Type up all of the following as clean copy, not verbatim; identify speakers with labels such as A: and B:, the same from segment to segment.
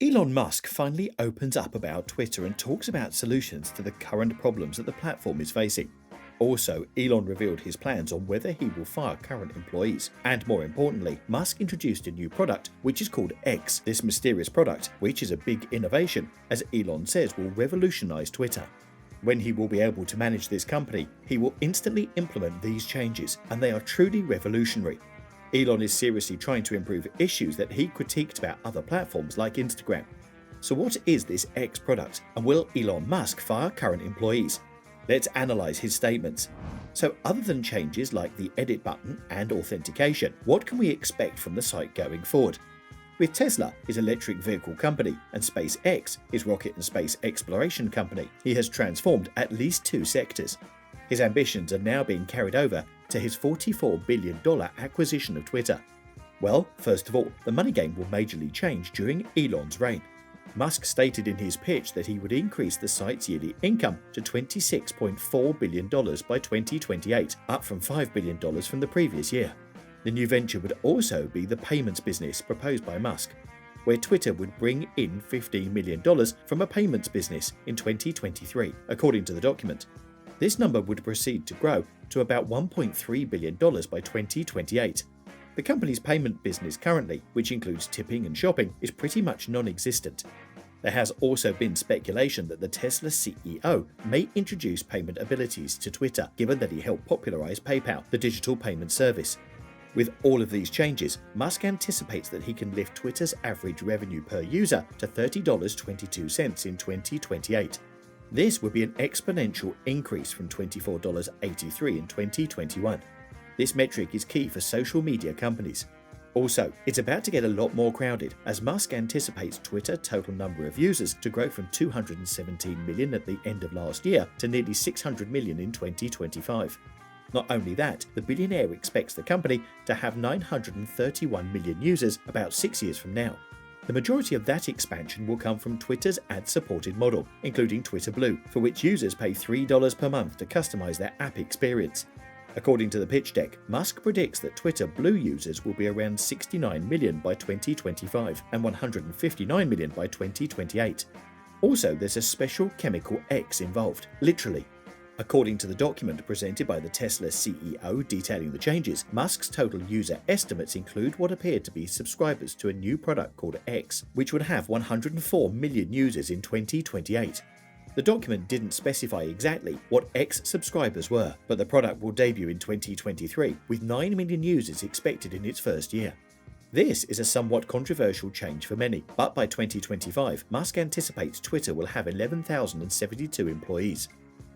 A: Elon Musk finally opens up about Twitter and talks about solutions to the current problems that the platform is facing. Also, Elon revealed his plans on whether he will fire current employees. And more importantly, Musk introduced a new product which is called X. This mysterious product, which is a big innovation, as Elon says will revolutionize Twitter. When he will be able to manage this company, he will instantly implement these changes, and they are truly revolutionary. Elon is seriously trying to improve issues that he critiqued about other platforms like Instagram. So what is this X product, and will Elon Musk fire current employees? Let's analyze his statements. So other than changes like the edit button and authentication, what can we expect from the site going forward? With Tesla, his electric vehicle company, and SpaceX, his rocket and space exploration company, he has transformed at least two sectors. His ambitions are now being carried over to his $44 billion acquisition of Twitter. Well, first of all, the money game will majorly change during Elon's reign. Musk stated in his pitch that he would increase the site's yearly income to $26.4 billion by 2028, up from $5 billion from the previous year. The new venture would also be the payments business proposed by Musk, where Twitter would bring in $15 million from a payments business in 2023, according to the document. This number would proceed to grow to about $1.3 billion by 2028. The company's payment business currently, which includes tipping and shopping, is pretty much non-existent. There has also been speculation that the Tesla CEO may introduce payment abilities to Twitter, given that he helped popularize PayPal, the digital payment service. With all of these changes, Musk anticipates that he can lift Twitter's average revenue per user to $30.22 in 2028. This would be an exponential increase from $24.83 in 2021. This metric is key for social media companies. Also, it's about to get a lot more crowded, as Musk anticipates Twitter total number of users to grow from 217 million at the end of last year to nearly 600 million in 2025. Not only that, the billionaire expects the company to have 931 million users about 6 years from now. The majority of that expansion will come from Twitter's ad-supported model, including Twitter Blue, for which users pay $3 per month to customize their app experience. According to the pitch deck, Musk predicts that Twitter Blue users will be around 69 million by 2025 and 159 million by 2028. Also, there's a special chemical X involved, literally. According to the document presented by the Tesla CEO detailing the changes, Musk's total user estimates include what appear to be subscribers to a new product called X, which would have 104 million users in 2028. The document didn't specify exactly what X subscribers were, but the product will debut in 2023, with 9 million users expected in its first year. This is a somewhat controversial change for many, but by 2025, Musk anticipates Twitter will have 11,072 employees.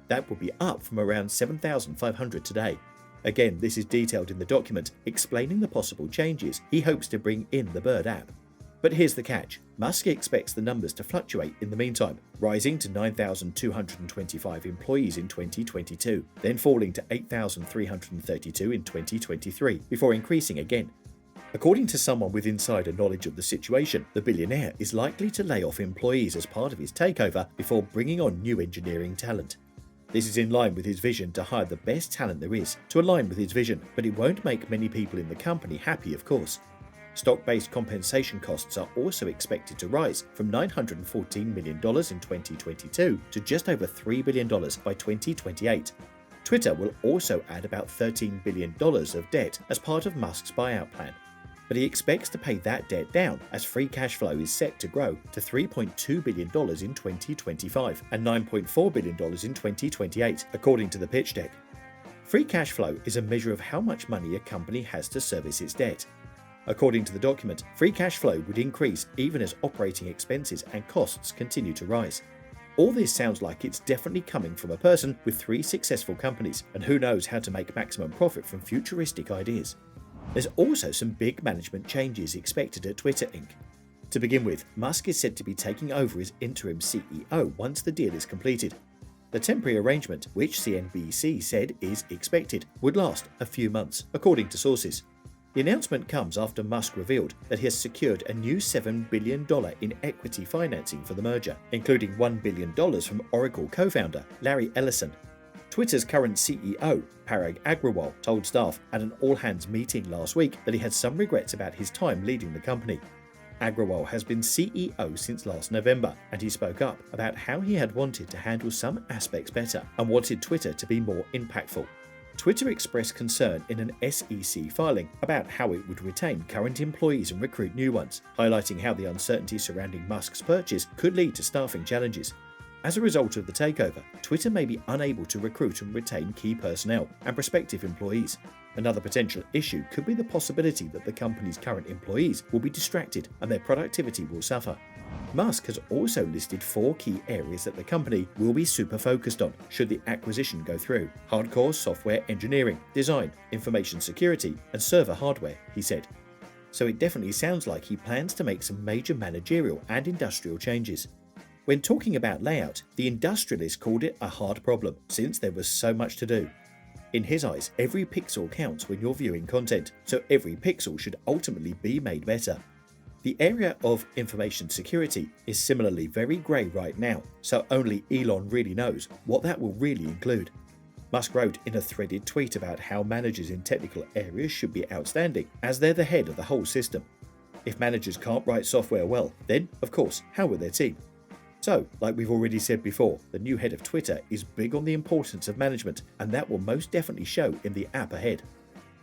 A: That will be up from around 7,500 today. Again, this is detailed in the document explaining the possible changes he hopes to bring in the Bird app. But here's the catch. Musk expects the numbers to fluctuate in the meantime, rising to 9,225 employees in 2022, then falling to 8,332 in 2023, before increasing again. According to someone with insider knowledge of the situation, the billionaire is likely to lay off employees as part of his takeover before bringing on new engineering talent. This is in line with his vision to hire the best talent there is to align with his vision, but it won't make many people in the company happy, of course. Stock-based compensation costs are also expected to rise from $914 million in 2022 to just over $3 billion by 2028. Twitter will also add about $13 billion of debt as part of Musk's buyout plan, but he expects to pay that debt down as free cash flow is set to grow to $3.2 billion in 2025 and $9.4 billion in 2028, according to the pitch deck. Free cash flow is a measure of how much money a company has to service its debt. According to the document, free cash flow would increase even as operating expenses and costs continue to rise. All this sounds like it's definitely coming from a person with 3 successful companies, and who knows how to make maximum profit from futuristic ideas. There's also some big management changes expected at Twitter Inc. To begin with, Musk is said to be taking over as interim CEO once the deal is completed. The temporary arrangement, which CNBC said is expected, would last a few months, according to sources. The announcement comes after Musk revealed that he has secured a new $7 billion in equity financing for the merger, including $1 billion from Oracle co-founder Larry Ellison. Twitter's current CEO, Parag Agrawal, told staff at an all-hands meeting last week that he had some regrets about his time leading the company. Agrawal has been CEO since last November, and he spoke up about how he had wanted to handle some aspects better and wanted Twitter to be more impactful. Twitter expressed concern in an SEC filing about how it would retain current employees and recruit new ones, highlighting how the uncertainty surrounding Musk's purchase could lead to staffing challenges. As a result of the takeover, Twitter may be unable to recruit and retain key personnel and prospective employees. Another potential issue could be the possibility that the company's current employees will be distracted and their productivity will suffer. Musk has also listed 4 key areas that the company will be super focused on should the acquisition go through: hardcore software engineering, design, information security, and server hardware, he said. So it definitely sounds like he plans to make some major managerial and industrial changes. When talking about layout, the industrialist called it a hard problem since there was so much to do. In his eyes, every pixel counts when you're viewing content, so every pixel should ultimately be made better. The area of information security is similarly very grey right now, so only Elon really knows what that will really include. Musk wrote in a threaded tweet about how managers in technical areas should be outstanding, as they're the head of the whole system. If managers can't write software well, then, of course, how will their team? So, like we've already said before, the new head of Twitter is big on the importance of management, and that will most definitely show in the app ahead.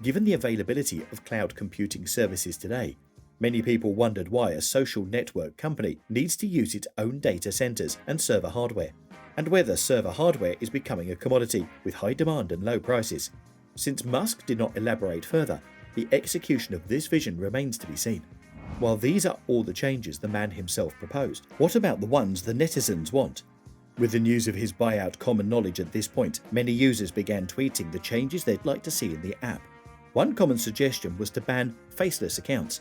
A: Given the availability of cloud computing services today, many people wondered why a social network company needs to use its own data centers and server hardware, and whether server hardware is becoming a commodity with high demand and low prices. Since Musk did not elaborate further, the execution of this vision remains to be seen. While these are all the changes the man himself proposed, what about the ones the netizens want? With the news of his buyout common knowledge at this point, many users began tweeting the changes they'd like to see in the app. One common suggestion was to ban faceless accounts.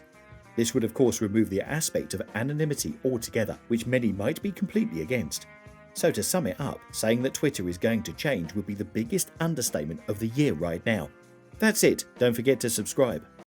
A: This would of course remove the aspect of anonymity altogether, which many might be completely against. So to sum it up, saying that Twitter is going to change would be the biggest understatement of the year right now. That's it, don't forget to subscribe.